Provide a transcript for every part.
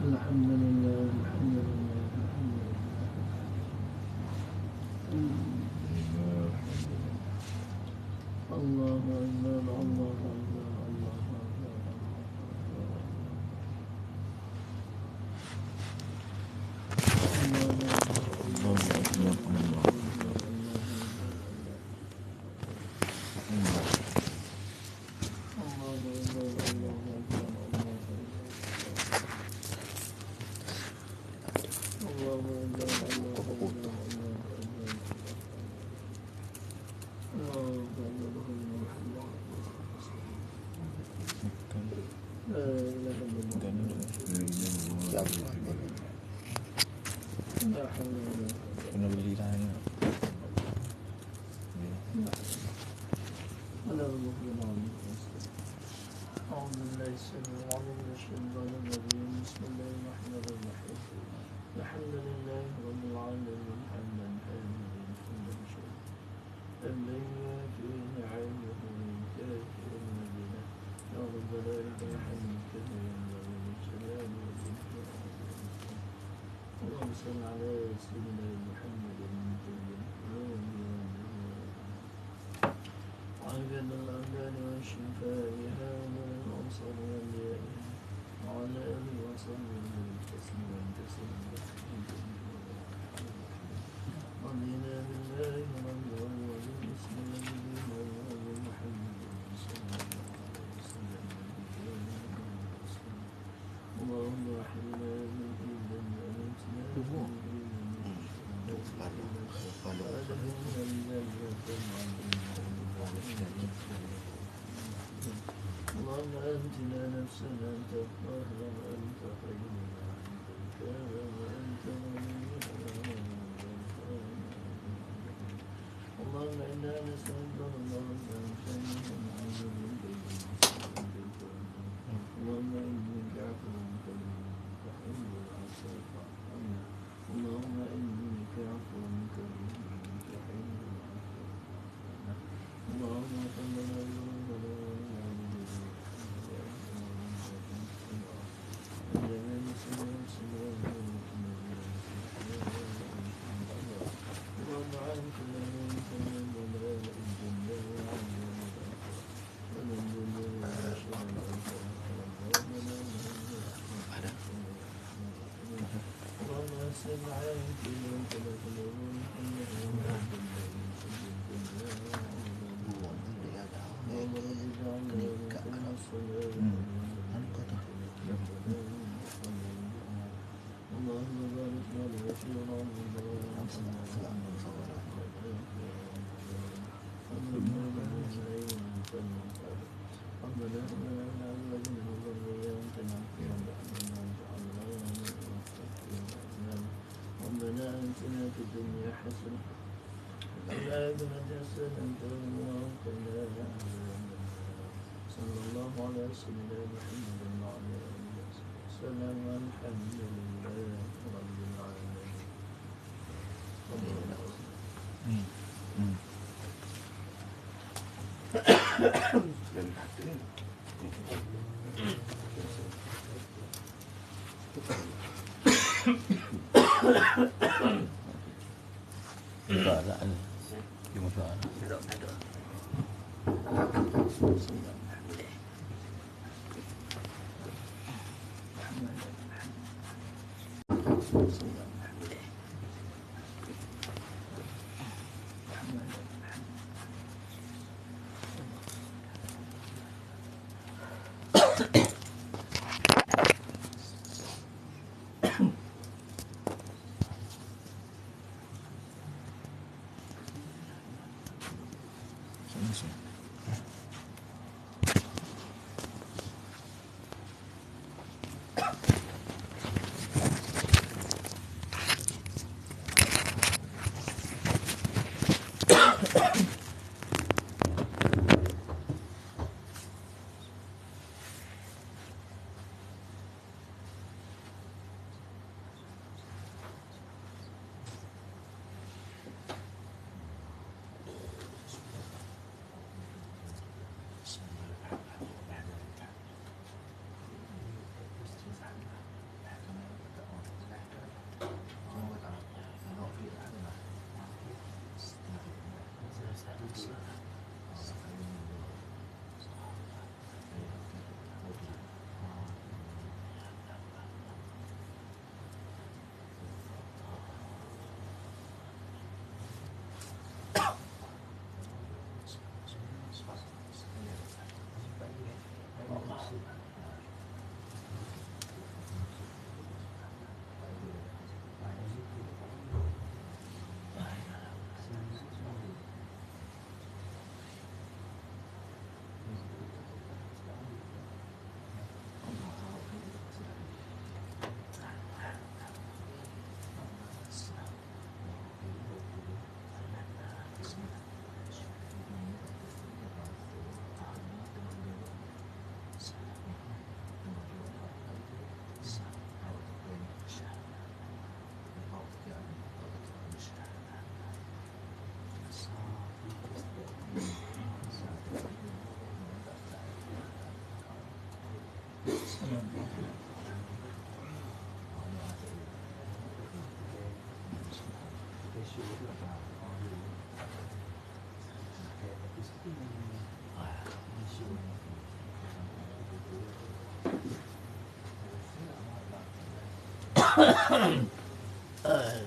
الحمد لله الحمد لله الله أكبر الله أكبر الله أكبر الحمد لله رب العالمين حمدا حميدا حمدا شكرا الليل فيه نعيمه كافر المدينة يا رب ذلك الحمد كما ينبغي للجلال والإكرام اللهم صل على سيدنا محمد عبد الأبدان وشفائها والأنصار واليائها وعلى آله وصحبه تسليما كثيرا رضينا بالله ربا وبالإسلام دينا وبمحمد صلى الله عليه وسلم اللهم احينا بالإيمان وأمتنا بالإيمان وأدخلنا الجنة مع اللهم أنتنا نفسنا تطهر وأنت خير وأنت اللهم إنا نسألك اللهم اللهم إنك عفو كريم تحب العفو فاعف عنا اللهم إنك عفو كريم تحب العفو اللهم صل على ربنا آتنا في الدنيا حسنة وفي الآخرة حسنة وقنا عذاب النار صلى الله على سيدنا محمد وعلى آله وصحبه وسلم والحمد لله رب العالمين.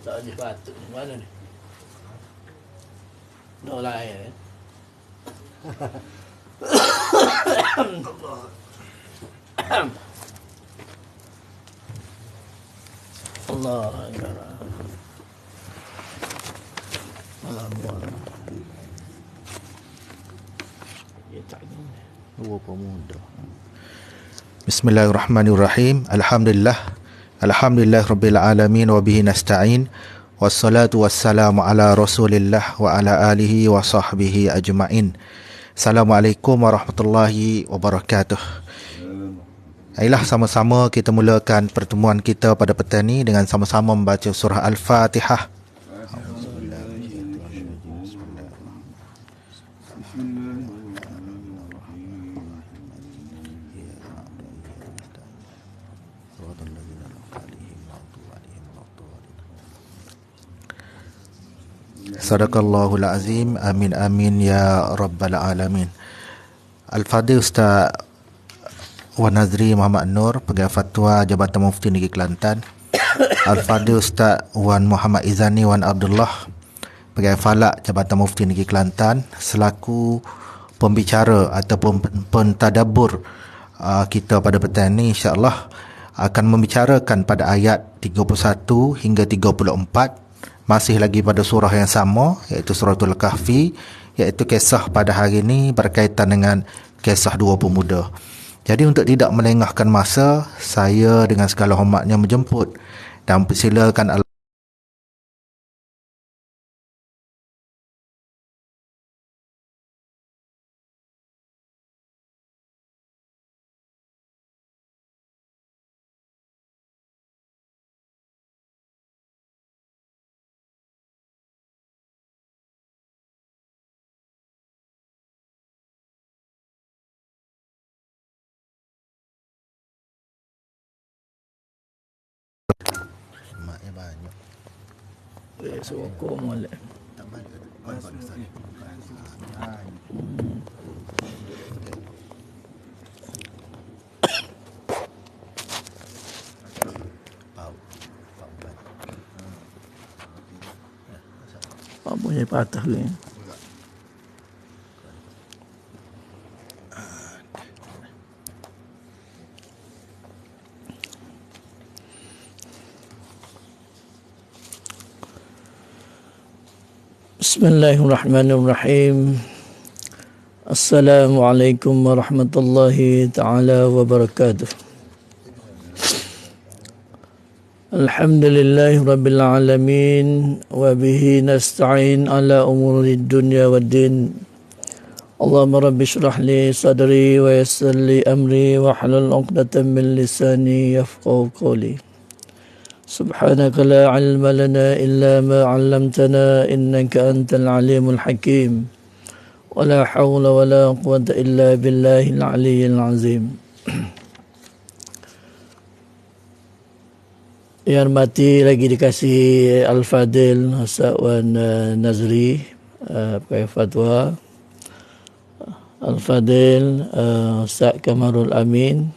Tak ada batuk ni. Mana ni? Dah lain kan? Allah Akbar. Alhamdulillah. Ya tak ni. Dua pemuda. Bismillahirrahmanirrahim. Alhamdulillah rabbil alamin wa bihi nasta'in. Wassalatu wassalamu ala Rasulillah wa ala alihi wa sahbihi ajma'in. Assalamualaikum warahmatullahi wabarakatuh. Baiklah, sama-sama kita mulakan pertemuan kita pada petang ini dengan sama-sama membaca surah Al-Fatihah. Sadaqallahul azim. Amin amin ya rabbal alamin. Al-Fadhil Ustaz Wan Nazri Muhammad Nur, Pegawai Fatwa Jabatan Mufti Negeri Kelantan. Al-Fadhil Ustaz Wan Muhammad Izani Wan Abdullah, Pegawai Falak Jabatan Mufti Negeri Kelantan, selaku pembicara ataupun pentadabbur kita pada petang ini, insya-Allah akan membicarakan pada ayat 31 hingga 34, masih lagi pada surah yang sama, iaitu suratul Kahfi, iaitu kisah pada hari ini berkaitan dengan kisah dua pemuda. Jadi untuk tidak melengahkan masa, saya dengan segala hormatnya menjemput dan persilakan maknya banyak. Sokong molek. Tak balik. Ustaz. Apa punya patah ni? Bismillahirrahmanirrahim. Assalamualaikum warahmatullahi ta'ala wabarakatuh. Alhamdulillahi rabbil alamin, wa bihi nasta'in ala umurid dunya waddin. Allahumma rabbi shrah li sadri wa yassir li amri wa hlul 'uqdatam min lisani yafqahu qawli. Subhanaka la ilma lana illa ma 'allamtana innaka antal alimul hakim. Wa la hawla wa la quwwata illa billahil aliyyil azim. Yang mati lagi dikasih Al-Fadhil Ustaz Wan Nazri, Pegawai Fatwa, Al-Fadhil Ustaz Kamarul Amin,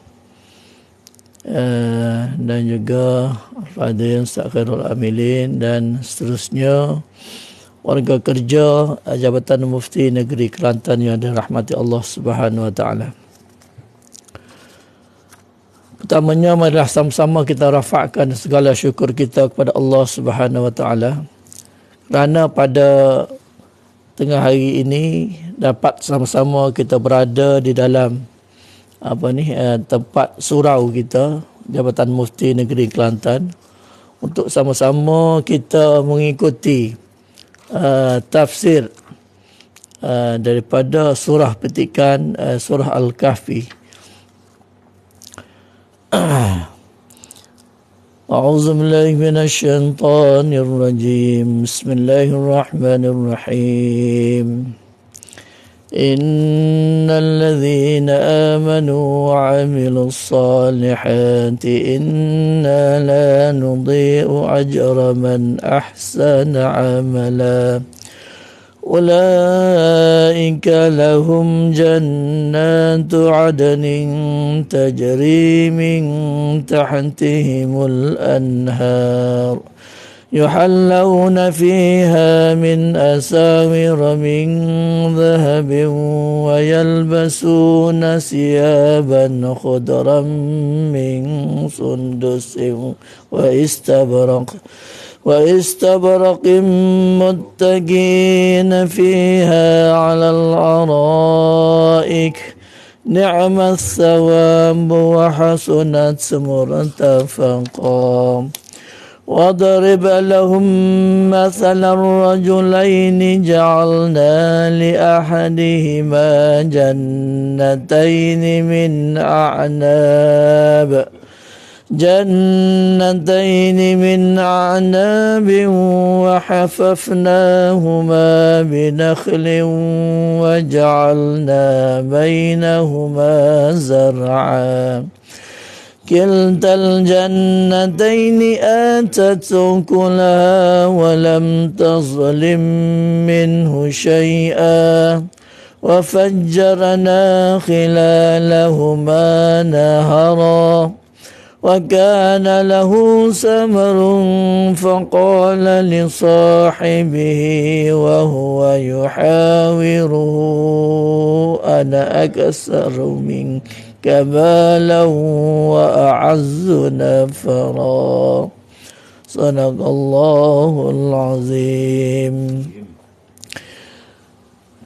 dan juga Al-Fadhil Ustaz Khairul Amilin, dan seterusnya warga kerja Jabatan Mufti Negeri Kelantan yang dirahmati Allah Subhanahu wa taala. Pertamanya, marilah sama-sama kita rafakkan segala syukur kita kepada Allah Subhanahu wa taala kerana pada tengah hari ini dapat sama-sama kita berada di dalam tempat surau kita, Jabatan Mufti Negeri Kelantan, untuk sama-sama kita mengikuti tafsir daripada surah petikan surah Al-Kahfi. A'udzu billahi minasy syaithanir rajim. Bismillahirrahmanirrahim. إن الذين آمنوا وعملوا الصالحات إنا لا نضيع أجر من أحسن عملا أولئك لهم جنات عدن تجري من تحتهم الأنهار يحلون فيها من أساور من ذهب ويلبسون ثيابا خضرا من سندس وإستبرق متكئين فيها على الأرائك نعم الثواب وحسنت مرتفقا واضرب لهم مثل الرجلين جعلنا لأحدهما جنتين من أعناب وحففناهما بنخل وجعلنا بينهما زرعا كلتا الجنتين آتت أكلها ولم تظلم منه شيئا وفجرنا خلالهما نهرا وكان له ثمر فقال لصاحبه وهو يحاوره أنا أكثر منك مالا وأعز نفرا صدق الله العظيم.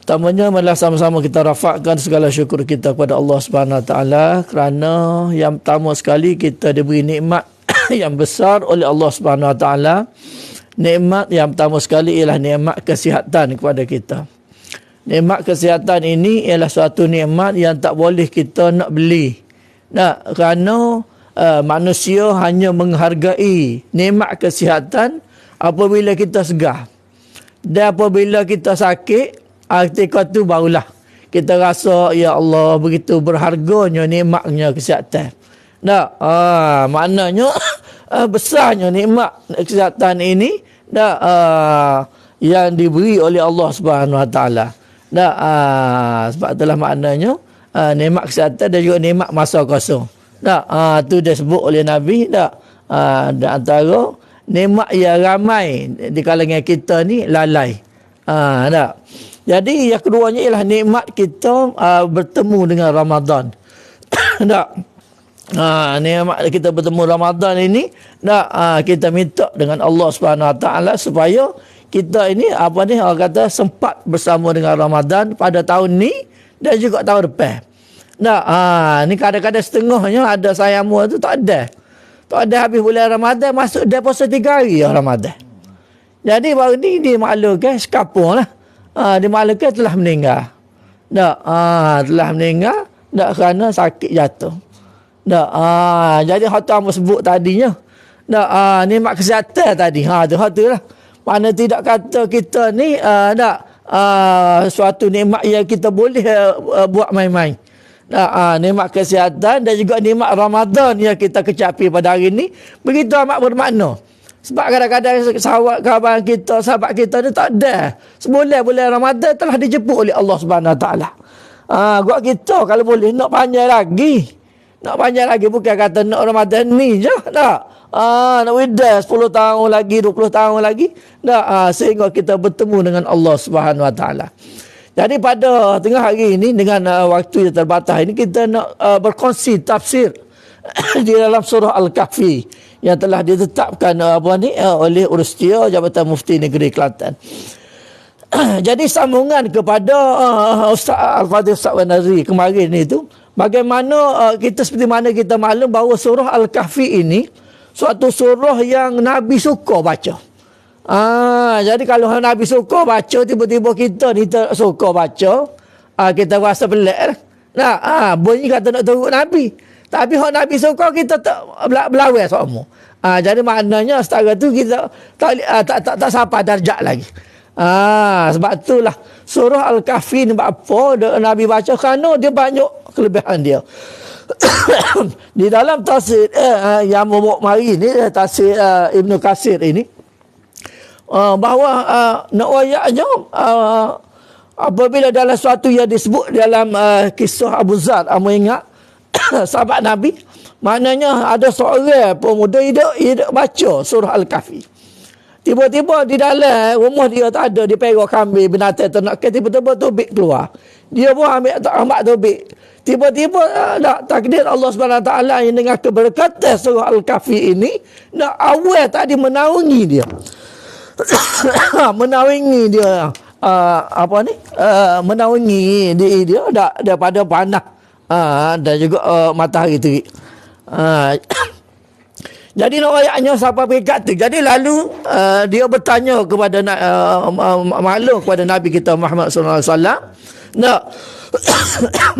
Pertamanya marilah sama-sama kita rafakkan segala syukur kita kepada Allah Subhanahu Wa Taala kerana yang pertama sekali kita diberi nikmat yang besar oleh Allah Subhanahu Wa Taala. Nikmat yang pertama sekali ialah nikmat kesihatan kepada kita. Nikmat kesihatan ini ialah suatu nikmat yang tak boleh kita nak beli. Kerana manusia hanya menghargai nikmat kesihatan apabila kita segar. Dan apabila kita sakit, ketika tu barulah kita rasa ya Allah begitu berharganya nikmatnya kesihatan. Maknanya besarnya nikmat kesihatan ini yang diberi oleh Allah Subhanahu Wa Taala. Sebab itulah maknanya nikmat kesihatan dan juga nikmat masa kosong. Tu dia sebut oleh Nabi dan antara nikmat yang ramai di kalangan kita ni lalai. Jadi yang keduanya ialah nikmat kita bertemu dengan Ramadan. Nikmat kita bertemu Ramadan ini kita minta dengan Allah Subhanahu Wa Taala supaya kita ini orang kata sempat bersama dengan Ramadan pada tahun ni dan juga tahun depan. Ni kadang-kadang setengahnya ada sayamu tu tak ada. Tak ada habis bulan Ramadan masuk dia puasa 3 hari Ramadan. Jadi baru ni dimaklumkan sekapur lah. Dimaklumkan telah meninggal. Telah meninggal kerana sakit jatuh. Jadi hatu hamba sebut tadinya. Nikmat kesihatan tadi. Tu lah. Mana tidak kata kita ni suatu nikmat yang kita boleh buat main-main. Nikmat kesihatan dan juga nikmat Ramadan yang kita kecapi pada hari ni begitu amat bermakna. Sebab kadang-kadang sahabat kita ni tak ada. Sebulan Ramadan telah dijemput oleh Allah Subhanahu Wa Taala. Buat kita kalau boleh nak panjang lagi. Bukan kata nak Ramadan ni je. Nak wida 10 tahun lagi, 20 tahun lagi. Sehingga kita bertemu dengan Allah Subhanahu Wa Taala. Jadi pada tengah hari ini dengan waktu yang terbatas ini kita nak berkongsi tafsir di dalam surah Al-Kahfi yang telah ditetapkan oleh Urustia Jabatan Mufti Negeri Kelantan. Jadi sambungan kepada Ustaz Al-Fadhil Ustaz Wan Nazri kemarin itu, bagaimana kita seperti mana kita maklum bahawa surah Al-Kahfi ini suatu surah yang Nabi suka baca. Jadi kalau Nabi suka baca, tiba-tiba kita ni tak suka baca, kita rasa pelik lah. Bunyi kata nak turut Nabi. Tapi hak Nabi suka kita tak berlawan semua. Jadi maknanya setara tu kita tak sampai darjat lagi. Sebab itulah surah Al-Kahfi ni apa Nabi baca kerana dia banyak kelebihan dia. Di dalam tafsir yang membawa mari ni, tafsir Ibnu Katsir ini, bahawa nak ayatnya apabila dalam suatu yang disebut dalam kisah Abu Zar, kamu ingat sahabat Nabi, maknanya ada seorang pemuda hidup baca surah Al-Kahfi. Tiba-tiba di dalam rumah dia tak ada, dia pergi kambing binatang ternak, tiba-tiba tubik keluar. Dia pun ambil tubik. Tiba-tiba takdir Allah SWT yang dengan keberkatan surah Al-Kahfi ini, nak awal tadi menaungi dia. Menaungi dia menaungi dia daripada panas dan juga matahari terik. Jadi nak ayatnya siapa pekat tu. Jadi lalu dia bertanya kepada maklum kepada Nabi kita Muhammad sallallahu alaihi wasallam.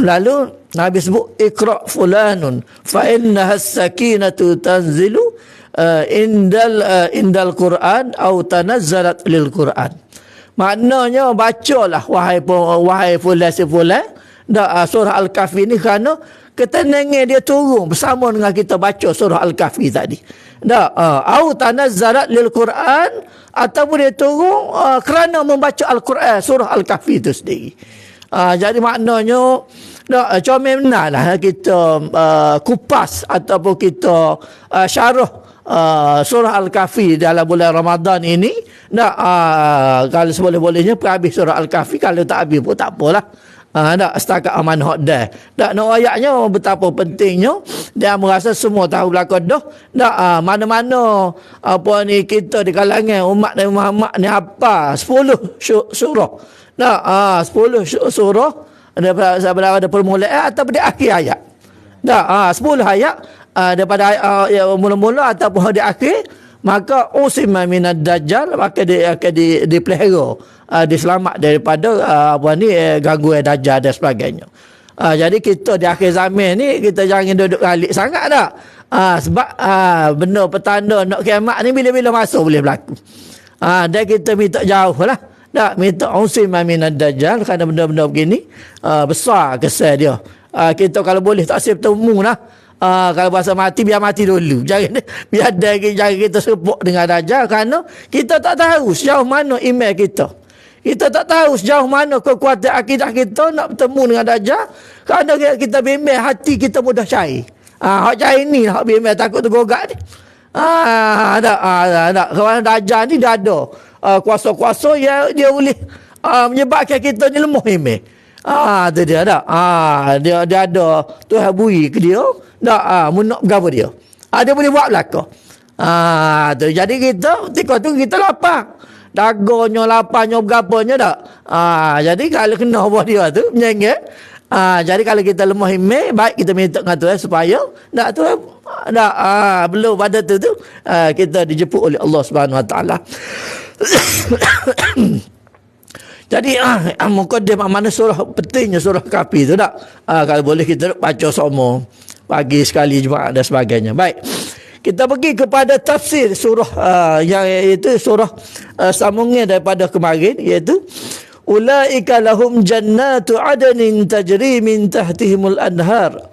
Lalu Nabi sebut iqra fulanun fa innaha as-sakinatu tanzilu indal Quran atau tanazzalat lil Quran. Maknanya bacalah wahai fulan surah Al-Kahfi ni kerana ketenangan dia turun bersama dengan kita baca surah Al-Kahfi tadi. Au tanazzalat lil Quran, ataupun dia turun kerana membaca Al-Quran surah Al-Kahfi itu sendiri. Jadi maknanya comel lah kita kupas ataupun kita syarah surah Al-Kahfi dalam bulan Ramadan ini. Kalau seboleh-bolehnya habis surah Al-Kahfi, kalau tak habis pun tak apalah. Setakat amanah dah. Nak ayatnya betapa pentingnya, dia merasa semua tahu belakang dah. Mana-mana apa ni kita di kalangan umat Nabi Muhammad ni apa 10 surah. 10 surah daripada permulaan atau di akhir ayat. 10 ayat daripada mula-mula ataupun di akhir, maka usima minad dajjal, maka dia akan dipelihara, diselamat daripada gangguan dajjal dan sebagainya. Jadi kita di akhir zaman ni kita jangan duduk galik sangat dah. Sebab benda petanda nak kiamat ni bila-bila masuk boleh berlaku. Dan kita minta jauh lah. Minta usima minad dajjal, kerana benda-benda begini besar kesan dia. Kita kalau boleh tak siap bertemu lah. Kalau bahasa mati, biar mati dulu. Jangan kita serpuk dengan dajjal, kerana kita tak tahu sejauh mana iman kita. Kita tak tahu sejauh mana kekuatan akidah kita nak bertemu dengan dajjal, kerana kita bimbang hati kita mudah cair. Hak cair ni, hak bimbang takut tergogak ni. Kerana dajjal ni dia ada kuasa-kuasa yang dia boleh menyebabkan kita ni lemah iman. Tu dia dah. Dia ada Tuhan bui ke dia. Munak berapa dia. Dia boleh buat belakang. Tu. Jadi ketika tu kita lapar. Dagonya, laparnya, berapanya tak. Jadi kalau kena buat dia tu, menyengit. Jadi kalau kita lemah iman, baik kita minta dengan Tuhan supaya belum pada tu kita dijemput oleh Allah Subhanahu Wa Taala. Jadi mukadimah mana surah, pentingnya surah Kahfi tu tak. Kalau boleh kita baca semua pagi sekali Jumaat dan sebagainya. Baik, kita pergi kepada tafsir surah yang iaitu surah sambungnya daripada kemarin, iaitu ulaika lahum jannatu adnin tajri min tahtihimul anhar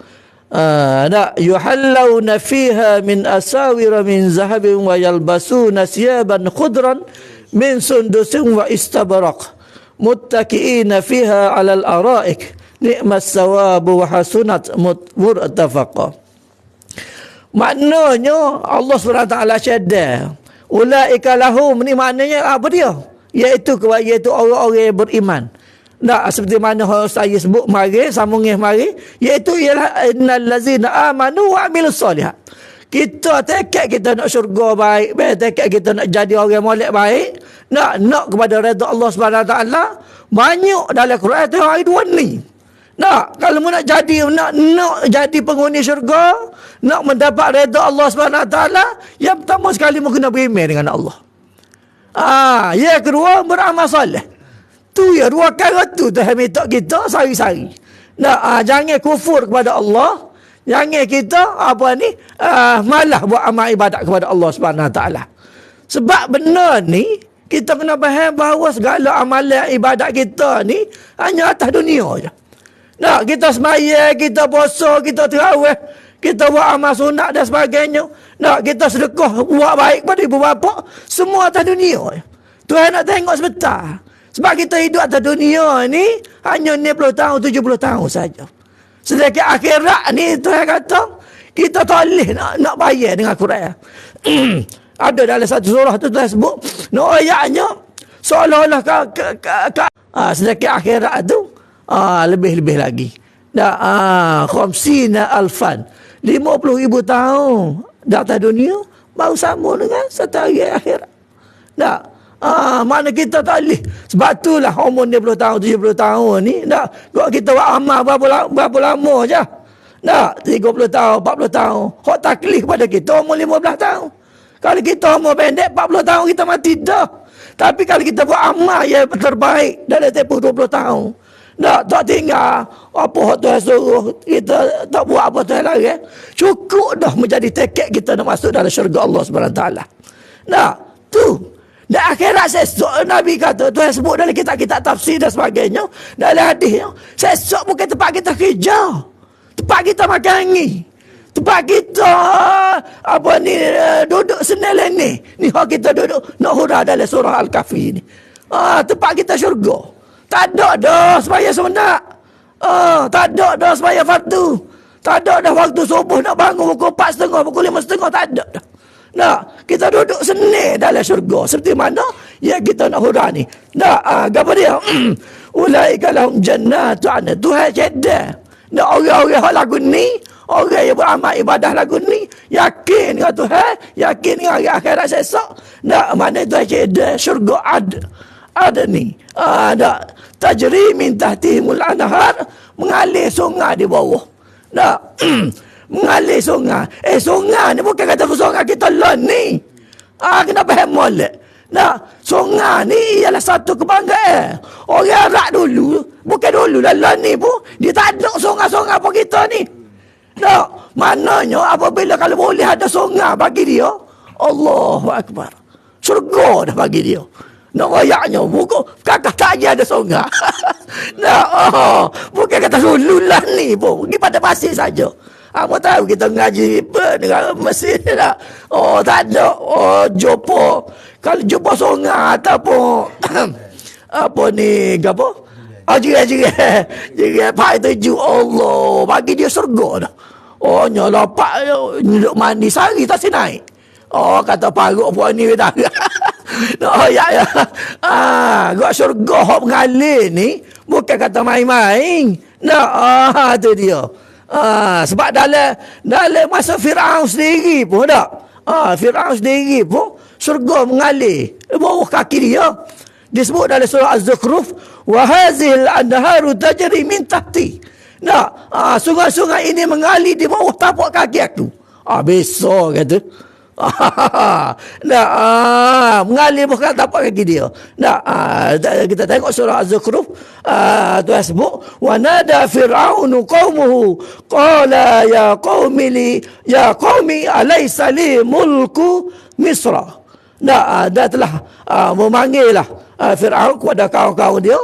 yuhallawna fiha min asawira min zahabin wa yalbasuna siyaban khudran min sundusin wa istabraq muttaki'ina fiha 'alal ara'ik ni'mas sawabu wa hasunat murtafaqa. Maknanya Allah SWT syadda ulaika lahum ni maknanya apa dia? Iaitu orang-orang yang beriman. Seperti mana saya sebut mari, sambungnya mari, iaitu ialah innal ladzina amanu wa amilus solihat. Kita tekad kita nak syurga baik, tekad kita nak jadi orang molek baik, nak kepada redha Allah SWT, banyak dalam Quran tu hari dua ni. Kalau nak jadi penghuni syurga, nak mendapat redha Allah SWT, yang pertama sekali mu kena beriman dengan Allah. Yang kedua beramal soleh. Tu ya, dua perkara tu Tuhan minta kita sehari-hari. Jangan kufur kepada Allah. Jangan kita malah buat amal ibadat kepada Allah Subhanahu Wa Taala. Sebab benda ni Kita kena faham bahawa segala amalan ibadat kita ni hanya atas dunia je. Nah, kita sembahyang, kita puasa, kita tarawih, kita buat amal sunat dan sebagainya. Nah, kita sedekah, buat baik pada ibu bapa, semua atas dunia je. Tuhan nak tengok sebentar. Sebab kita hidup atas dunia ni hanya 60 tahun, 70 tahun saja. Sedangkan akhirat ni Tuhan kata kita tak boleh nak bayar dengan Quran. Ada dalam satu surah tu Tuhan sebut ayatnya seolah-olah sedangkan akhirat tu lebih-lebih lagi. Dah khamsina alfan, 50,000 tahun di atas dunia baru sama dengan satu hari akhirat. Dah mana kita tak boleh. Sebab itulah umur 60 tahun, 70 tahun ni kalau kita buat amal berapa lama je. 30 tahun, 40 tahun. Hak taklif pada kita umur 15 tahun. Kalau kita umur pendek 40 tahun kita mati dah. Tapi kalau kita buat amal yang terbaik dalam tempoh 20 tahun. Tak tinggal apa hak Tuhan suruh, kita tak buat apa Tuhan larang. Cukup dah menjadi tiket kita nak masuk dalam syurga Allah SWT. Tu. Dan akhirat sesok Nabi kata, Tuhan sebut dalam kitab-kitab tafsir dan sebagainya, dalam hadisnya, sesok bukan tempat kita kerja, tempat kita makan angin, tempat kita duduk senil ni hak kita duduk nak hurah dalam surah Al-Kahfi ni. Tempat kita syurga. Tak ada dah sembahyang sunat. Tak ada dah sembahyang fardu. Tak ada dah waktu subuh nak bangun pukul 4.30, pukul 5.30, tak ada dah. Kita duduk senil dalam syurga. Seperti mana yang kita nak hurah ni. Apa dia? Ulaika lahum jannatu adn. Tuhan cedek. Orang-orang yang lagu ni, orang yang beramal ibadah lagu ni, yakin dengan Tuhan, yakin dengan hari akhirat sesok. Mana Tuhan cedek syurga ada ni. Tajri min tahtihimul anhar, mengalir sungai di bawah. Mengalir sungai. Sungai ni bukan kata sungai kita lah ni. Kena faham molek. Sungai ni ialah satu kebanggaan. Orang Arab dulu, bukan dulu lah ni pun, dia tak ada sungai-sungai apa kita ni. Maknanya apabila kalau boleh ada sungai bagi dia, Allahu Akbar. Syurga dah bagi dia. Nak rayaknya bukan kakak tak ada sungai. Bukan kata dulu lah ni pun, pergi pada pasir saja. Apa tahu kita ngaji dengan mesin tak? Tak ada. Jumpa. Kalau jumpa sungai ataupun apa ni, apa? Jiran Pak Tuju, Allah bagi dia surga dah. Nyala Pak duduk mandi sehari tak si naik. Kata paruk puan ni tak. Ya. Gak surga hok mengalir ni bukan kata main-main. Tu dia. Sebab dalam masa Firaun sendiri pun tak. Firaun sendiri pun syurga mengalir bawah kaki dia. Disebut dalam surah Az-Zukhruf, wa hazil anharu tajri min tahti. Sungai-sungai ini mengalir di bawah tapak kaki aku. Besar kata. Mengalir bukan tapak kaki dia. Kita tengok surah Az-Zukhruf, Tuhan sebut, wa nada fir'aunu qaumuhu qala ya qaumi alaysa li mulku misra. Dia telah memanggillah Fir'aun kepada kaum-kaum dia,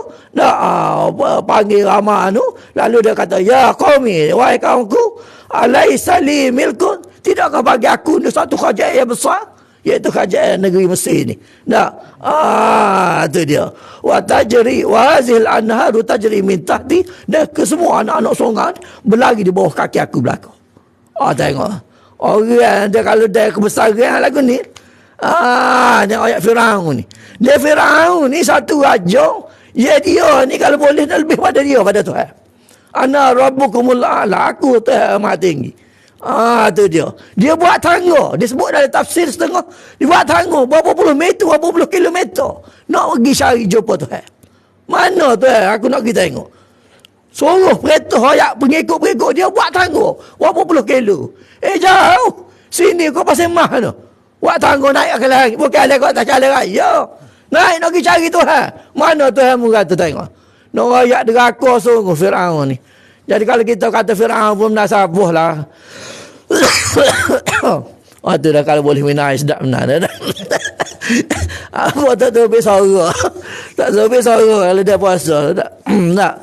panggil ramah tu, lalu dia kata, ya qaumi, wahai kaumku, alaysa li milkun, tidakkah bagi aku ni satu kerajaan yang besar, iaitu kerajaan negeri Mesir ni. Tu dia. Wa tajri wa hazil anharu tajri min tahti, dan kesemua anak-anak sungai berlari di bawah kaki aku belakang. Tengok. Orang dia kalau dia kebesaran lagu ni. Ni ayat Firaun ni. Dia Firaun ni satu raja, ya dia ni kalau boleh lebih pada dia, pada Tuhan. Ana rabbukumul a'la, aku Tuhan Maha Tinggi. Tu dia. Dia buat tangga. Dia sebut dalam tafsir setengah. Dia buat tangga berapa puluh meter, berapa puluh kilometer. Nak pergi cari jumpa Tuhan. Mana Tuhan? Aku nak pergi tengok. Suruh perintah ayat pengikut-pengikut dia buat tangga berapa puluh kilo. Jauh. Sini kau pasal mah tu. Buat tangga naik ke langit. Bukan ada kau tak jalan raya. Naik nak pergi cari Tuhan. Mana Tuhan mu kata tengok. Nak ayat deraka sungguh Firaun ni. Jadi kalau kita kata Firaun pun nak sabuh lah. Tu dah kalau boleh minum air sedap benar dah. Apa tak terlebih suara. Tak terlebih suara kalau dia puasa. Tak. Tak.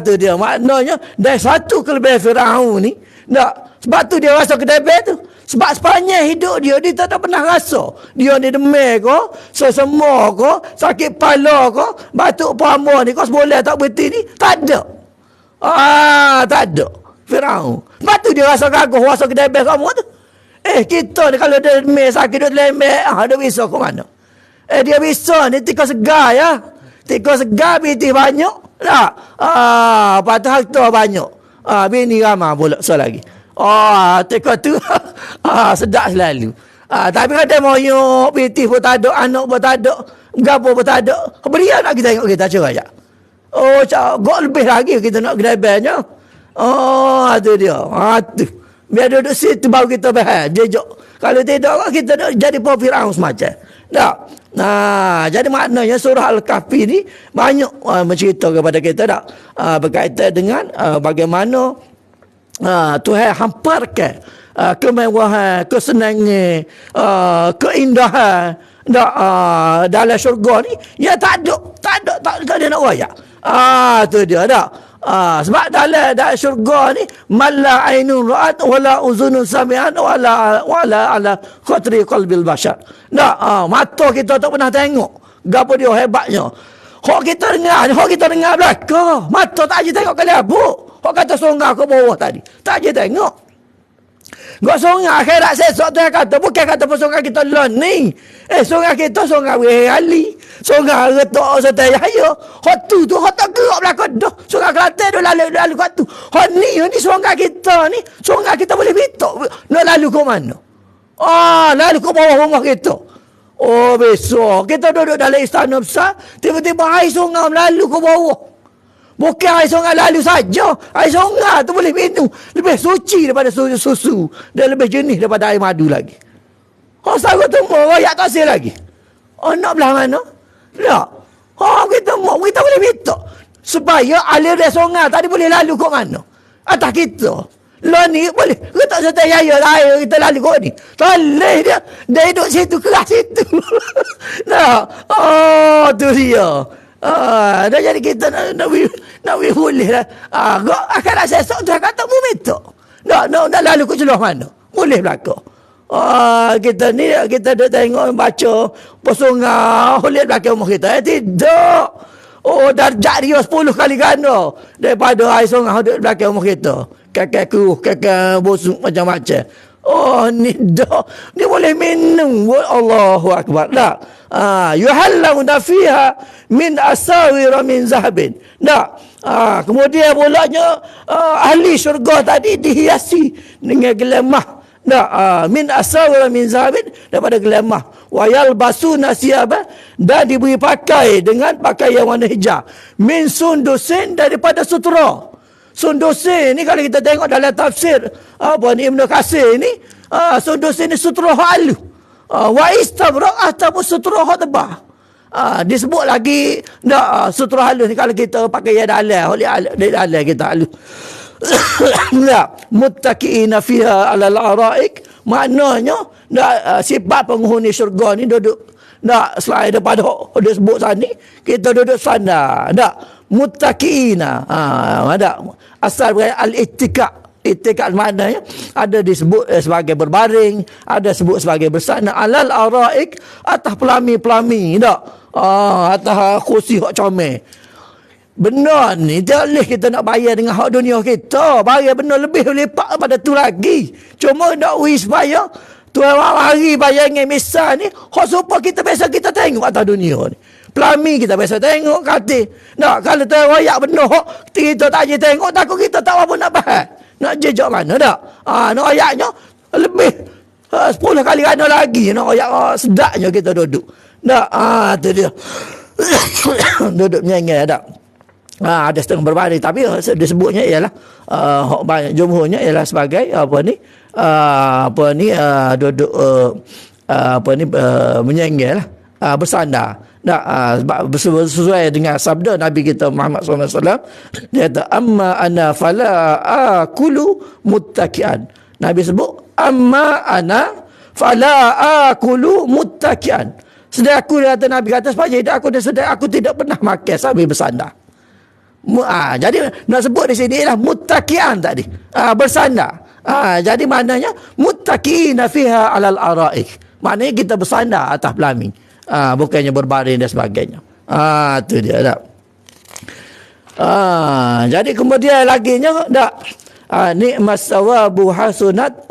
Tu dia. Maknanya, dari satu kelebihan Firaun ni, tak. Sebab tu dia rasa kedebel tu. Sebab sepanjang hidup dia tak pernah rasa. Dia ni demam ke, sesama ke, sakit kepala ke, batuk pamor ni, kau seboleh tak berhenti ni. Tak ada. Tak ada. Firaun. Sebab tu dia rasa gagah, rasa kedebel semua tu. Kita ni kalau dia demam, sakit, dia lembek, dia bisa ke mana? Dia bisa ni tika segar ya. Tika segar binti banyak. Tak? Patah harta banyak. Bini ramah pula lagi. Tika tu sedap selalu. Tapi kalau dia moyok, binti pun tak ada, anak pun tak ada, gapo pun tak ada. Berian nak kita tengok kita cerai je. Gak lebih lagi kita nak kedai-kedainya. Tu dia. Tu. Biar duduk situ baru kita bahas. Jejak. Kalau tidak, kita nak jadi Firaun semacam. Tak? Jadi maknanya surah Al-Kahfi ni banyak mencerita kepada kita tak? Berkaitan dengan bagaimana Tuhan hamparkan kemewahan, kesenangan, keindahan dalam syurga ni. Ya tak ada nak royak. Tu dia tak? Sebab dalam syurga ni malla ainun ra'at wala uzunun sami'at wala ala khatri qalbil bashar. Mata kita tak pernah tengok gapo dia hebatnya. Hak kita dengar belaka. Mata tak je tengok kali apa. Hak kata songar ke bawah tadi. Tak je tengok. Gak songar akhirat sesok tu kata bukan kata songar kita lon ni. Songar kita songar wehali. Songar retok setai ayo. Hak tu hak tak gerak belakang dah. Songar Kelantan dah lalu kat tu. Hak ni songar kita ni, songar kita boleh bitok. Nak lalu ke mana? Lalu ke bawah rumah kita. Besok kita duduk dalam istana besar, tiba-tiba air songar lalu ke bawah. Bukan air songar lalu saja. Air songar tu boleh minum. Lebih suci daripada susu. Dan lebih jernih daripada air madu lagi. Sahabat tu mau rakyat tak hasil lagi. Nak belah mana? Tak. Kita boleh minta. Supaya alir dari songar tadi boleh lalu ke mana? Atas kita. Lah ni boleh. Kita tak serta air kita lalu ke ni. Talih dia. Dia duduk situ, keras situ. Tu dia. Dah jadi kita nak boleh lah. Akan nak sesok tu kata mu minta. Nak lalu ke celah mana? Boleh belakang. Kita ni kita dah tengok baca posonga lihat belakang rumah kita. Tidak. Darjat dia 10 kali ganda daripada air songa di belakang rumah kita. Kakak keruh, kakak busuk macam-macam. Ni dah. Dia boleh minum. Allahu Akbar. Tak. Yuhallawna fiha min asawira min zahabin. Tak. Kemudian pulanya ahli syurga tadi dihiasi dengan gelamah. Tak. Min asawira min zahabin, daripada gelamah. Wa yalbasuna siyaba, dan diberi pakai dengan pakaian warna hijau. Min sundusin, daripada sutera. Sundusin ni kalau kita tengok dalam tafsir Ibnu Katsir ni, sundusin ni sutera halu. Wa istabrak ataupun sutera tebal. Disebut lagi sutera halus ni kalau kita pakai yang dalam, dalam kita halus. Muttaqiina fiha 'alal araik, maknanya sifat penghuni syurga ni duduk selain daripada dia sebut sana ni, kita duduk sana. Muttaqiina. Ada asal al-ittika. Ittika maknanya ada disebut sebagai berbaring, ada sebut sebagai bersandar alal araik, atas pelami-pelami. Atas kursi hak comel. Benar ni tak boleh kita nak bayar dengan hak dunia kita. Bayar benar lebih lepak pada tu lagi. Cuma nak wis bayar Tuan hari bayar dengan misal ni, hak supaya kita biasa kita tengok atas dunia ni. Pelami kita biasa tengok katil. Kalau tuan royak benar hak kita tak je tengok, takut kita tak apa nak bahas. Nak jejak mana tak? Nak royaknya lebih 10 kali ganda lagi. Nak royak sedapnya kita duduk. Tu dia. Duduk menyengah tak? Ada setengah berbaring, tapi disebutnya ialah banyak jumhurnya ialah sebagai duduk menyengah lah, bersandar. Sesuai dengan sabda Nabi kita Muhammad SAW, dia kata amma ana fala akulu muttaki'an. Nabi sebut amma ana fala akulu muttakian. Sedang aku kata Nabi kata sepanjang hidup aku dan sedang aku tidak pernah makan sambil bersandar. Jadi nak sebut di sini lah muttakian tadi. Bersandar. Jadi maknanya muttakiina fiha alal araik. Maknanya kita bersandar atas pelamin. Bukannya berbaring dan sebagainya. Tu dia tak. Jadi kemudian laginya tak. Ni'mas sawabu hasunat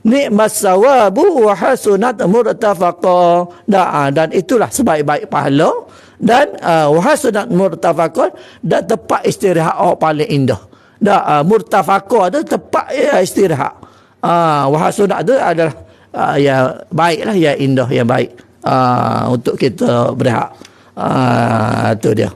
ni'mas sawabu wa hasunat murtafaqa. Dan itulah sebaik-baik pahala dan wa hasunat murtafaqa dan tempat istirahat paling indah. Murtafaqa tu tempat istirahat. Wa hasunat tu adalah yang baiklah, yang indah, yang baik untuk kita berehat. Tu dia.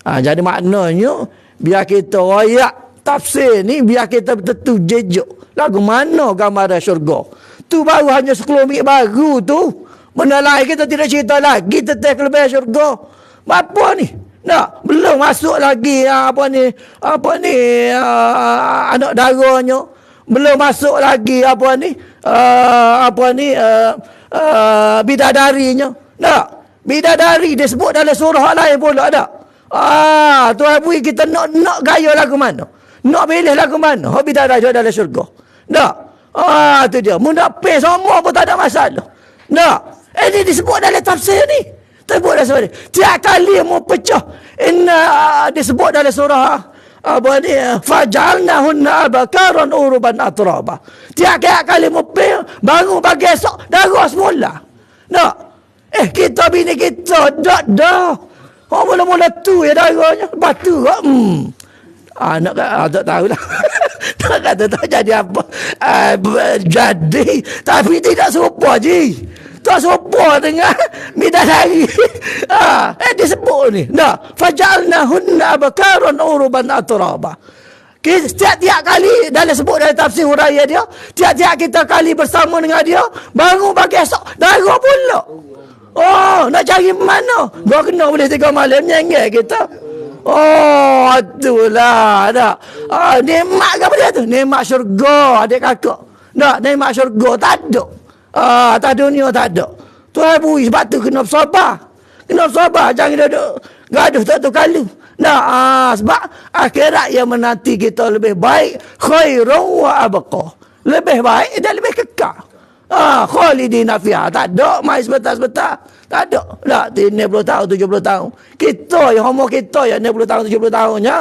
Jadi maknanya biar kita royak tafsir ni, biar kita betul-betul jejuk lagu mana gambaran syurga. Tu baru hanya 10 minit baru tu. Benda lain kita tidak cerita lagi tentang kelebihan syurga. Apa ni? Belum masuk lagi anak darahnya. Belum masuk lagi bidadarinya. Bidadari dia sebut dalam surah lain pula tak? Tuhan beri kita nak gaya lagu mana? Nak pilih lagu mana? Hobi darah dalam syurga. Tu dia. Muna pay semua pun tak ada masalah. Ini disebut dalam tafsir ni. Disebut dalam surah ni. Tiap kali mu pecah. Disebut dalam surah fajalnahunna abakaran uruban atraba. Tiap kali mu pay baru pagi esok darah semula. Kita bini kita dah. Mula-mula tu ya darahnya. Lepas tu tak tahulah. Tak kata tak jadi apa. Jadi. Tapi tidak serupa je. Tak serupa dengan bidadari. Disebut ni. Fajalnahunna abakaran uruban atraba. Setiap kali dalam sebut dalam tafsir huraya dia, tiap-tiap kita kali bersama dengan dia, baru pagi esok darah pula. Nak cari mana? Gua kena boleh 3 malam nyanyi kita. Itulah dah. Nikmat ke apa dia tu? Nikmat syurga adik kakak. Nikmat syurga tak ada. Atas dunia tak ada. Tuhan beri sebab tu kena bersabar. Jangan duduk gaduh satu kali. Sebab akhirat yang menanti kita lebih baik, khairun wa abqa. Lebih baik dan lebih kekal. Khalidina fiha. Tak ada mai sebentar-sebentar. Tak ada. 90 tahun, 70 tahun. Kita yang homo kita yang 90 tahun, 70 tahunnya.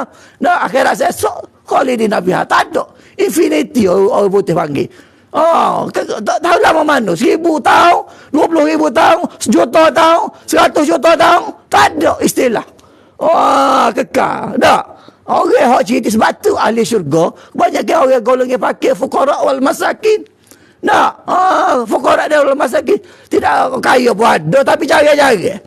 Akhirat esok khalidina fiha. Tak ada. Infinity orang putih panggil. Tak tahu lama mana. 1000 tahun, 20,000 tahun, 1,000,000 tahun, 100 juta tahun. Tak ada istilah. Kekal. Orang hak cerita sebab tu ahli syurga. Kebanyakan orang golongan fakir, fuqara wal masakin. Fuqara dia wal masakin. Tidak kaya pun ada, tapi cara-cara.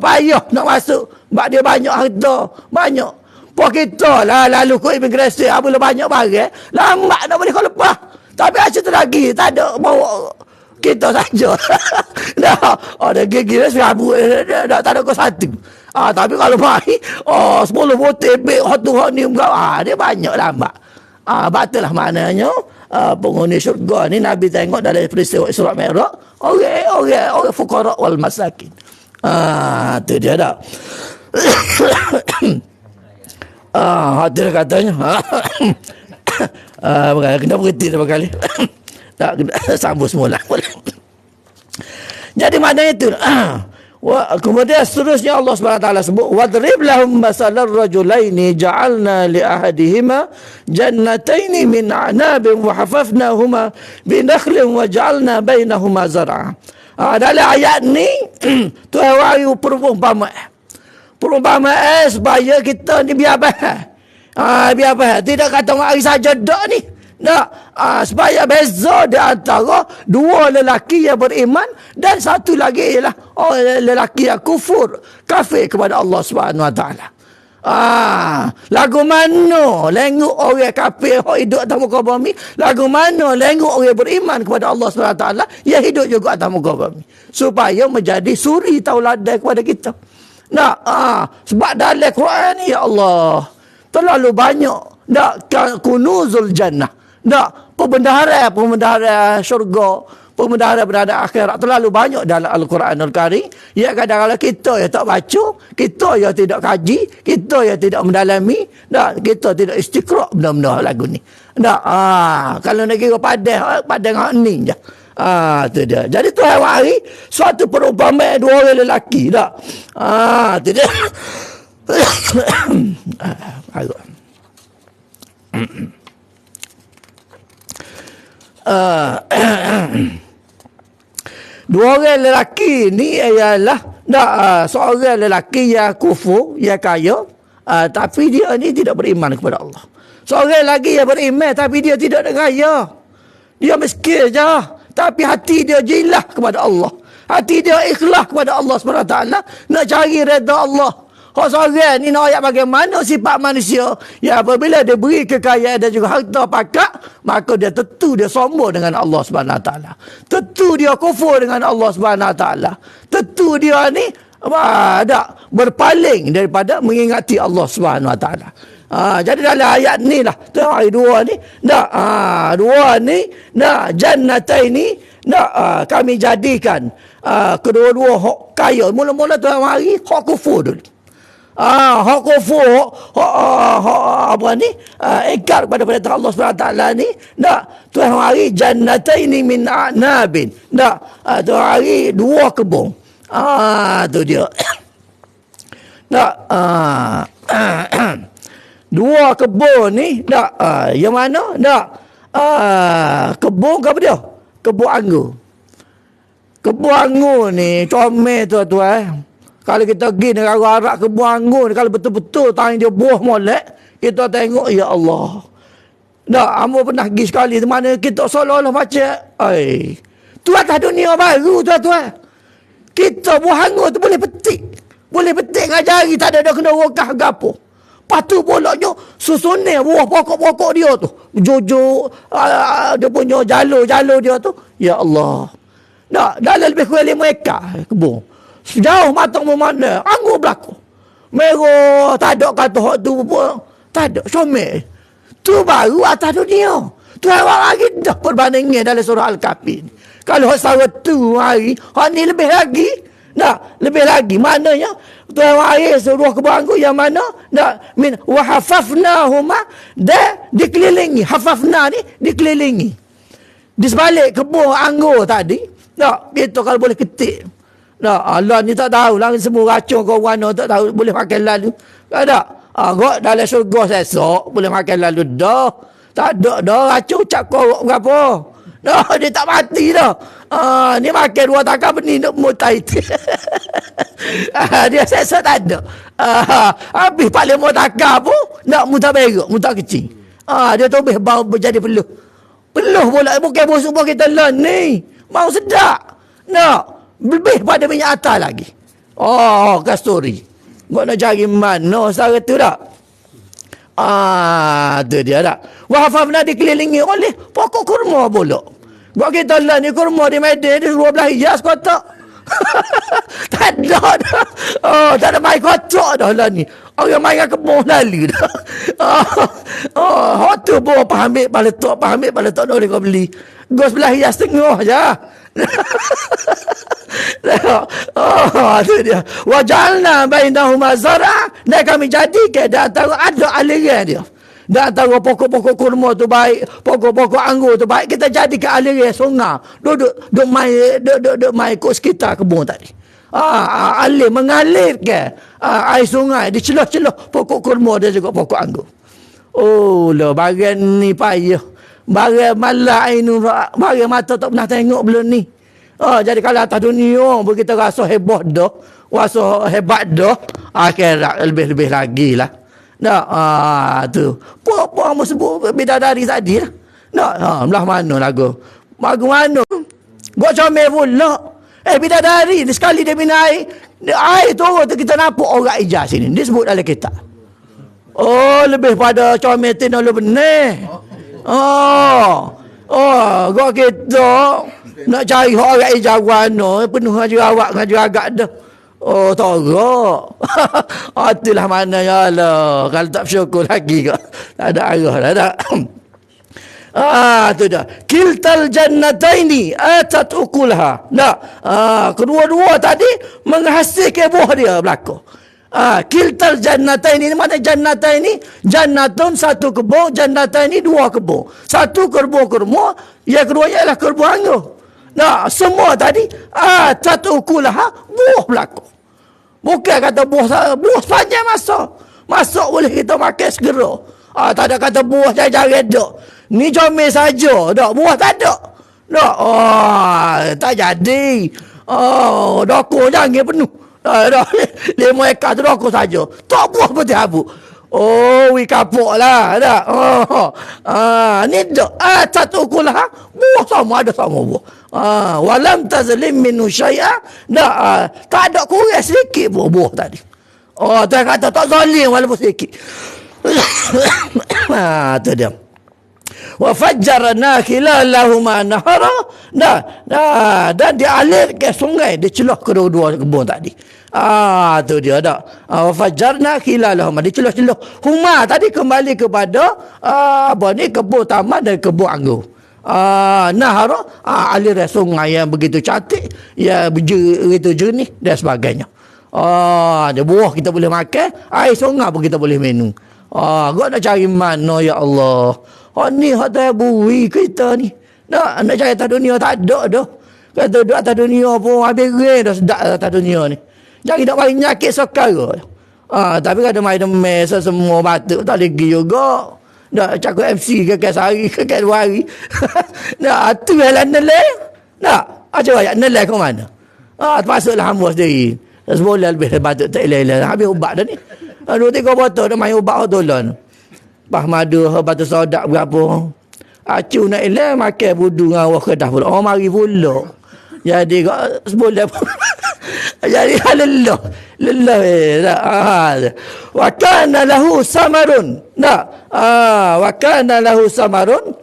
Payah nak masuk. Sebab dia banyak harta. Banyak. Puan kita lah lalu ke imigrasi. Apabila banyak barang. Lambat nak boleh kau lepas. Tapi macam tu lagi. Tak ada bawa kita saja. Ada gigi seribu. Tak ada kau satu. Tapi kalau mai 10 botel beg hatu ni dia banyak lambat. Batulah maknanya penghuni syurga ni Nabi tengok dalam peristiwa Isra Mi'raj orang fuqara wal masakin. Tu dia dah. Hadir katanya. Kena berhenti berapa kali. Tak kena sambung semula. Jadi maknanya itu. Kemudian seterusnya Allah SWT sebut wadrib lahum masalar rajulaini ja'alna li ahadihima jannataini min a'nabin wa hafafnahuma binakhlin wa ja'alna bainahuma zar'a. Dalam ayat ni Tuhan wayu perumpamaan supaya kita ni biar faham. Biar faham. Tidak kata mari saja dak ni. Supaya beza di antara dua lelaki yang beriman dan satu lagi ialah lelaki yang kafir kepada Allah Subhanahu Wa Taala. Lagu mana lenguk orang kafir yang hidup atas muka bumi, lagu mana lenguk orang beriman kepada Allah Subhanahu Wa Taala yang hidup juga atas muka bumi, supaya menjadi suri tauladan kepada kita. Sebab dalam Quran ni ya Allah terlalu banyak kunuzul jannah. pembendahara syurga, pembendahara akhirat terlalu banyak dalam Al-Quranul Karim. Ya, kadang-kadang kita yang tak baca, kita yang tidak kaji, kita yang tidak mendalami, dan kita tidak istiqra' benda-benda lagu ni. Kalau nak kira padang hak ni je. Tu dia. Jadi Tuhan mari suatu perumpamaan dua orang lelaki dah. Tu dia. Dua orang lelaki ni ialah seorang lelaki yang kufur, yang kaya, tapi dia ni tidak beriman kepada Allah. Seorang lagi yang beriman tapi dia tidak kaya. Dia miskin je, tapi hati dia jilah kepada Allah. Hati dia ikhlas kepada Allah SWT, nak cari redha Allah. Seorang ni nak ayat bagaimana sifat manusia yang apabila dia beri kekayaan dan juga harta pakat, maka dia tentu dia sombong dengan Allah SWT. Tentu dia kufur dengan Allah SWT. Tentu dia ni berpaling daripada mengingati Allah SWT. Jadi dalam ayat ni lah, dua ni, jannataini, kami jadikan kedua-dua hak kaya. Mula-mula Tuhan mari hak kufur dulu. Hak kufur, ingkar kepada perintah Allah SWT ni, Tuhan mari jannataini min a'nabin. Tuhan mari dua kebun. Tu dia. Dua kebun ni, yang mana? Kebun apa dia? Kebun anggur. Kebun anggur ni, comel tuan-tuan. Kalau kita pergi negara Arab, kebun anggur ni, kalau betul-betul tangan dia buah molek, kita tengok, ya Allah. Amba pernah pergi sekali, di mana kita seolah-olah macam, tu atas dunia baru, tuan-tuan. Kita buah anggur tu boleh petik. Boleh petik dengan jari, tak ada kena rokah ke apa. Lepas tu pulaknya, susunnya buah pokok-pokok dia tu. Jojo, dia punya jalur-jalur dia tu. Ya Allah. Dalam lebih kurang 5 ekar kebun. Sejauh matang memandang, anggur berlaku. Merah, tak ada kata hak tu pun. Tak ada, comel. Tu baru atas dunia. Tu orang lagi dah perbandingan dalam surah Al-Kahfi. Kalau hak sawat tu hari, hak ni lebih lagi. Lebih lagi. Maknanya, Tuhan mari suruh kebun anggur yang mana? Min wa hafafnahuma, dan dikelilingi. Hafafna ni dikelilingi. Di sebalik kebun anggur tadi, kita kalau boleh ketik. Allah ni tak tahu lah, semua racun kau warna tak tahu, boleh makan lalu. Tak ada. Kau dalam syurga sesok boleh makan lalu dah. Tak ada dah racun cap korok berapa. Dia tak mati dah. Ni makan 2 takar benih nak mutai. Dia sesok tak ada. Habis 4-5 takar pun nak mutai berok, mutai kecil. Dia tu habis bau berjadi peluh. Peluh pula, bukan busuk pun kita lan ni. Mau sedap. Lebih pada minyak atas lagi. Kasturi. Kau nak cari mana sara tu tak? Tu dia tak. Wahafafna dikelilingi oleh pokok kurma pula. Kau kita lah ni kurma di Medan, di seluruh belah hias kotak. Tak ada dah. Tak ada main kotak dah lah ni. Orang main kebun lalu dah. Tu pun pahamik paletok, dah boleh kau beli. Kau sebelah hias tengah je. Tu dia. Wajalna bainahuma zar'a, dan kami jadikan di antara ada aliran dia. Di antara pokok-pokok kurma tu baik, pokok-pokok anggur tu baik, kita jadikan aliran sungai. Duk mai ikut sekitar kebun tadi. Alir mengalirkan air sungai di celah-celah pokok kurma dan juga pokok anggur. Bagian ni payah. Bagian malah ainu, bagian mata tak pernah tengok belum ni. Jadi kalau atas dunia kita rasa hebat dah, rasa hebat dah, akhirat lebih-lebih lagi lah. Tu. Apa yang sebut bidadari tadi lah. Belah mana lagu? Lagu mana? Gua comel pula. Bidadari ni sekali dia minum air turun tu kita nampak orang ijaz sini. Dia sebut dalam kitab. Lebih pada comel tina lu benar. Gua kita nak cari orang ijaz penuh ngaji agak dah. Torok. Itulah mana ya Allah. Kalau tak bersyukur lagi kok. Tak ada arah dah tak. Tu dah. Kiltal jannataini atat ukulha. Kedua-dua tadi menghasilkan buah dia berlaku. Kiltal jannataini ni mana jannataini? Jannatun satu kebun, jannataini dua kebun. Satu kebun, yang kedua ialah kebun anggur. Semua tadi atat ukulha, buah berlaku. Bukan kata buah sepanjang masa. Masuk boleh kita makan segera. Tak ada kata buah jaga dok. Ni comel saja, dak buah tak ada. Dak. Tak jadi. Doko jangan penuh. Dak. 5 ekar tu doko saja. Tak buah putih habuk. Wi kapok lah. Dak. Ni dak. Satu kulah buah sama ada sama buah. Walam tazlim minhu syai'a. Dak. Tak ada kurang sedikit buah tadi. Tak kata tak zalim walaupun sedikit. Tu dia. Wa fajjarna khilalahuma nahara. Dan dialir ke sungai, dicelah kedua-dua kebun tadi. Tu dia dak. Wa fajjarna khilalahuma, dicelah-celah. Huma tadi kembali kepada kebun taman dan kebun anggur. Nahara, alir sungai yang begitu cantik, yang begitu jernih dan sebagainya. Ada buah kita boleh makan, air sungai pun kita boleh minum. Kau nak cari mana ya Allah? Ni hotel bui kita ni. Nak cari atas dunia tak ada dah. Kata duduk atas dunia pun habis geng dah sedap atas dunia ni. Jangan nak main nyakit sekarang. Tapi kada main mes semua batuk tak lagi juga. Nak cakap MC ke sehari ke 2 hari. Nak tu lah nelai. Nak coba ya nelai ke mana? Terpaksalah hamba sendiri. Sebulan lebih batuk tak elok-elok. Habis ubat dah ni. 2-3 botol dah main ubat tolong. Bah madu batu sodak berapa. Acu nak elok makan budu dengan awak kedah pula. Mari pula. Jadi sebulan jadi lelah. Wa kana lahu samarun. Wa kana lahu samarun.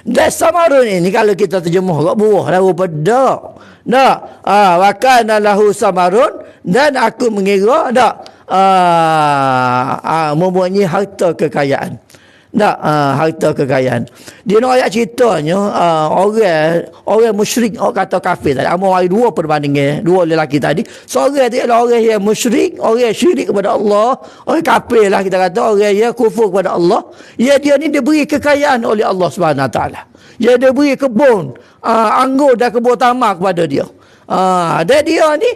Dan samarun ini kalau kita terjemah kat buah lahu pedak. Wa kana lahu samarun, dan aku mengira mempunyai harta kekayaan. Harta kekayaan. Dia nak ayat ceritanya orang musyrik, orang kata kafir tadi. Amu hari 2 perbandingan 2 lelaki tadi. Seorang tu ialah orang yang musyrik, orang yang syirik kepada Allah, orang kafir lah kita kata, orang yang kufur kepada Allah. Dia ni diberi kekayaan oleh Allah Subhanahu Wa Taala. Dia diberi kebun anggur dan kebun tamar kepada dia. Dan dia ni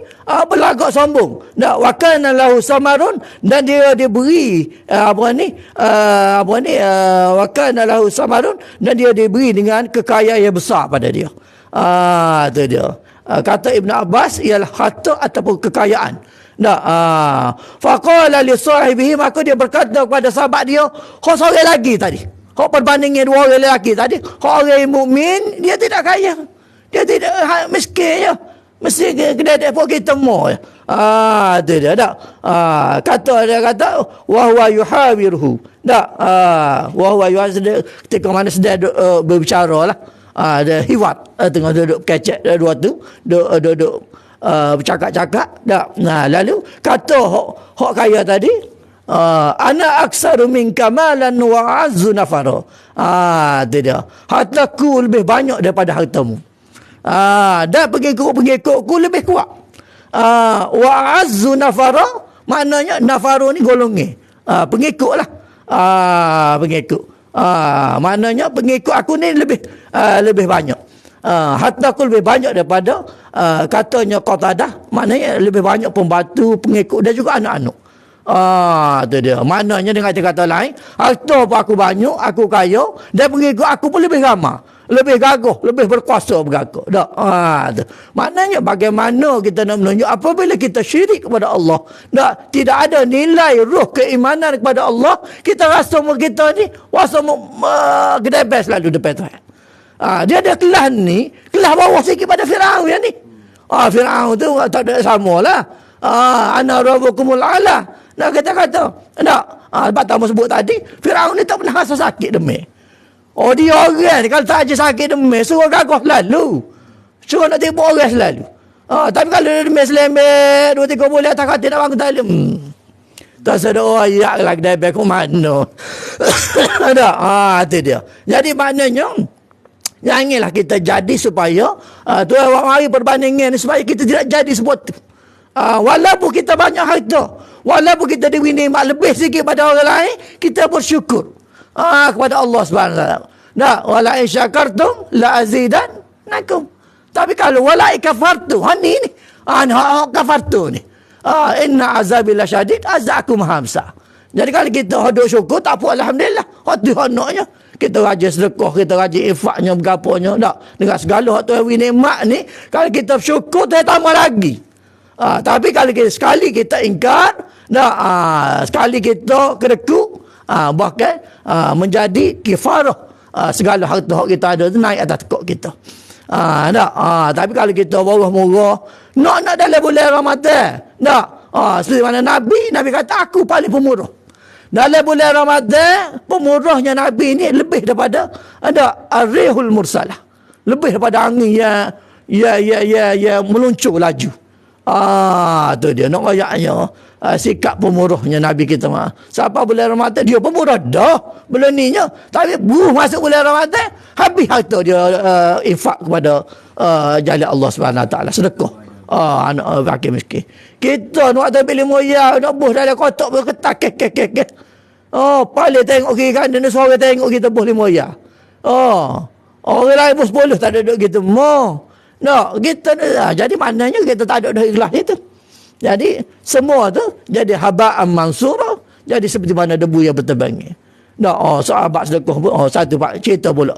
berlagak sombong. Wa kana lahu samarun, dan dia diberi wa kana lahu samarun, dan dia diberi dengan kekayaan yang besar pada dia. Tu dia. Kata Ibn Abbas ialah harta ataupun kekayaan. Faqala li sahibihi, maka dia berkata kepada sahabat dia, kau seorang lagi tadi. Kau perbandingkan 2 orang lelaki tadi. Kau orang mukmin, dia tidak kaya. Dia tidak miskin je. Mesti kedai pun kita mau. Tu dia tak. Dia kata wa huwa yuhawirhu. Tak. Wa huwa yuhawir, ketika mana sedang berbicara lah. Ada hiwat tengah duduk kecek dua tu, duduk bercakap-cakap. Tak. Lalu kata hok kaya tadi, ana aksaru minka malan wa azzu nafara. Tu dia. Hartaku lebih banyak daripada hartamu. Dan pengikut-pengikutku lebih kuat. Wa azzu nafara, maknanya nafaru ni golongan. Pengikut lah. Pengikut. Maknanya pengikut aku ni lebih banyak. Hartaku lebih banyak daripada katanya Qatadah, maknanya lebih banyak pembantu, pengikut dan juga anak-anak. Tu dia. Maknanya dengan kata lain, harta pun aku banyak, aku kaya, dan pengikut aku pun lebih ramai, lebih gagah, lebih berkuasa bergagah. Tu. Maknanya bagaimana kita nak menunjuk apabila kita syirik kepada Allah, tidak ada nilai ruh keimanan kepada Allah, kita rasa kita ni rasa kedai best lalu depan Tuhan. Dia ada kelas ni, kelas bawah sikit pada Firaun yang ni. Firaun tu tak ada samalah. Ana rabbukumul a'la. Nak kata-kata. Sebab tamu sebut tadi, Firaun ni tak pernah rasa sakit demam. Dia orang ni kalau tak aja sakit demam, suruh gagah selalu. Suruh nak tibuk orang selalu. Tapi kalau dia demam selembek 2-3 bulan tak kata nak bangun talim. Tak ada ayat lagi dari ke mana. Ada. Itu dia. Jadi maknanya, janganlah kita jadi supaya tu awak mari perbandingan ni supaya kita tidak jadi sebut tu. Walaupun kita banyak harta, walaupun kita diberi nikmat lebih sikit pada orang lain, kita bersyukur kepada Allah Subhanahu Wa Taala. Nah, wala in syakartum la azidannakum. Tapi kalau wala kafartu, ni kafartu ni. Inna azabi lasyadid, azakum hamsa. Jadi kalau kita hodok syukur, tak apa, alhamdulillah. Hati honoknya. Kita rajin sedekah, kita rajin infaknya, bergapanya. Tak. Dengan segala hak tu yang nikmat ni, kalau kita bersyukur, kita tambah lagi. Tapi kalau sekali kita ingkar, sekali kita kedeku, bahkan menjadi kifarah. Segala harta kita ada tu naik atas tekuk kita. Tapi kalau kita murah-murah, nak dalam bulan Ramadan. Seperti mana Nabi kata, aku paling pemurah. Dalam bulan Ramadan, pemurahnya Nabi ni lebih daripada ar-rihul mursalah. Lebih daripada angin yang meluncur laju. Tu dia nak ayatnya. Sikap pemurahnya Nabi kita Siapa bulan Ramadan, dia pemurah dah. Bulan ni nya. Tapi masuk bulan Ramadan, habis harta dia infak kepada jalan Allah Subhanahu Wa Taala, sedekah. Anak fakir miskin. Kita nak ambil moya, nak buh dalam kotak berketak kek. Paling tengok kiri kanan, suara tengok kita buh moya. Orang lain pun 10 tak ada duduk kita. Kita jadi maknanya kita tak ada dah ikhlas itu. Jadi semua tu jadi haba'an mansura, jadi seperti mana debu yang berterbangan. Sahabat sedekah pun satu bab cerita pula,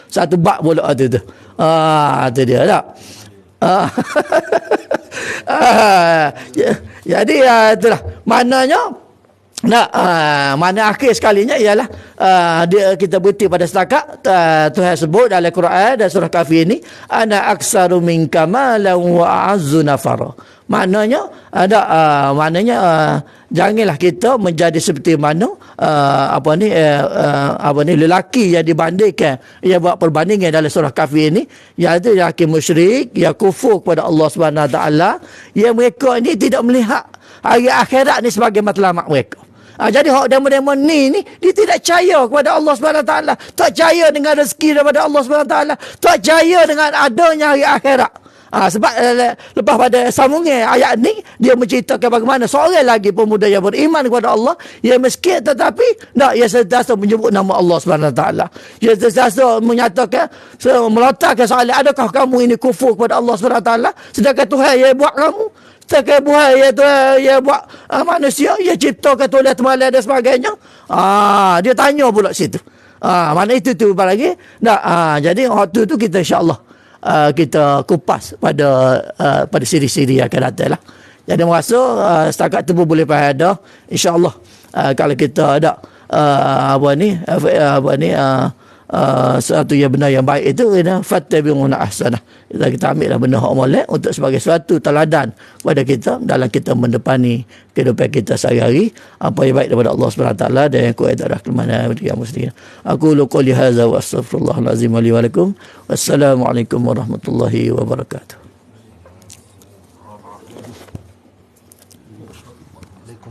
satu bab pula tu. Tu dia tak. Jadi itulah maknanya. Mana akhir sekalinya ialah kita berhenti pada setakat Tuhan sebut dalam Quran dan surah Kahfi ini, ana aksaru minka malan wa a'azzu nafara. Maknanya janganlah kita menjadi seperti mana lelaki yang dibandingkan, yang buat perbandingan dalam surah Kahfi ini, iaitu lelaki musyrik yang kufur kepada Allah Subhanahu Wa Taala, yang mereka ini tidak melihat hari akhirat ni sebagai matlamat mereka. Jadi hak demo-demo ni dia tidak percaya kepada Allah Subhanahu Wa Taala, tak percaya dengan rezeki daripada Allah Subhanahu Wa Taala, tak percaya dengan adanya hari akhirat. Sebab lepas pada sambungan ayat ni, dia menceritakan bagaimana seorang lagi pemuda yang beriman kepada Allah, yang miskin tetapi ia sentiasa menyebut nama Allah Subhanahu Wa Taala. Ia sentiasa menyatakan, melontarkan soalan, adakah kamu ini kufur kepada Allah Subhanahu Wa Taala, sedangkan Tuhan yang buat kamu, sedangkan Tuhan yang buat manusia, yang ciptakan tulis malam dan sebagainya. Dia tanya pula situ. Mana itu tu lagi. Jadi waktu tu kita insya-Allah kita kupas pada siri-siri yang akan datang lah. Jadi merasa setakat tu pun boleh pada insya-Allah kalau kita ada satu yang benar yang baik itu fattabi'una ahsanah. Kita ambillah benda hak molek untuk sebagai suatu teladan kepada kita dalam kita mendepani kehidupan kita sehari-hari, apa yang baik daripada Allah Subhanahu Wa Taala dan yang kuat adalah kelemahan yang muslim. Aku qouli hadza wa astaghfirullahal azim li wa lakum. Wassalamualaikum warahmatullahi wabarakatuh.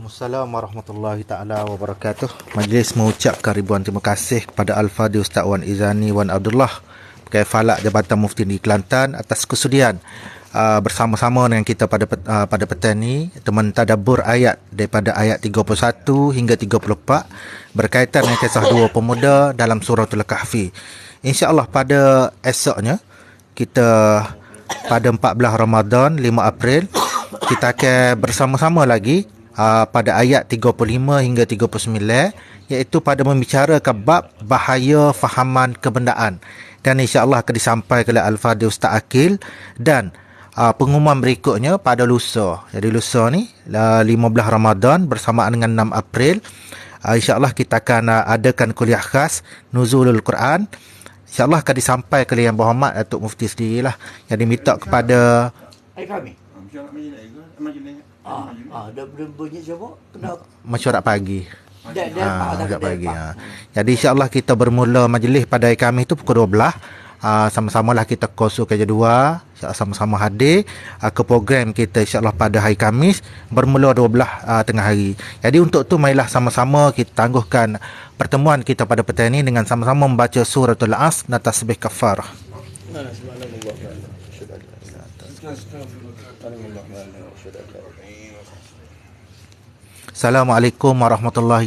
Assalamualaikum warahmatullahi taala wabarakatuh. Majlis mengucapkan ribuan terima kasih kepada Al-Fadhil Ustaz Wan Izani Wan Abdullah, Pegawai Falak Jabatan Mufti Negeri Kelantan, atas kesudian bersama-sama dengan kita pada petang ini mentadabbur ayat daripada ayat 31 hingga 34 berkaitan dengan kisah dua pemuda dalam suratul Kahfi. Insya-Allah pada esoknya kita pada 14 Ramadan 5 April kita akan bersama-sama lagi pada ayat 35 hingga 39, iaitu pada membicarakan bab bahaya fahaman kebendaan, dan insya-Allah akan disampaikan oleh Al-Fadhil Ustaz Akil. Dan pengumuman berikutnya pada lusa. Jadi lusa ni 15 Ramadan bersamaan dengan 6 April, insya-Allah kita akan adakan kuliah khas Nuzulul Quran. InsyaAllah akan disampaikan oleh Yang Berhormat Datuk Mufti sendirilah, yang diminta kepada kami. Dah bunyi siapa? Kena mesyuarat pagi. Agak Jadi insya-Allah kita bermula majlis pada kami itu pukul 12. sama-samalah kita kursus kerja dua, sama-sama hadir ke program kita insya-Allah pada hari Khamis bermula 12 tengah hari. Jadi untuk tu marilah sama-sama kita tangguhkan pertemuan kita pada petang ini dengan sama-sama membaca suratul As dan tasbih kafarah. Assalamualaikum warahmatullahi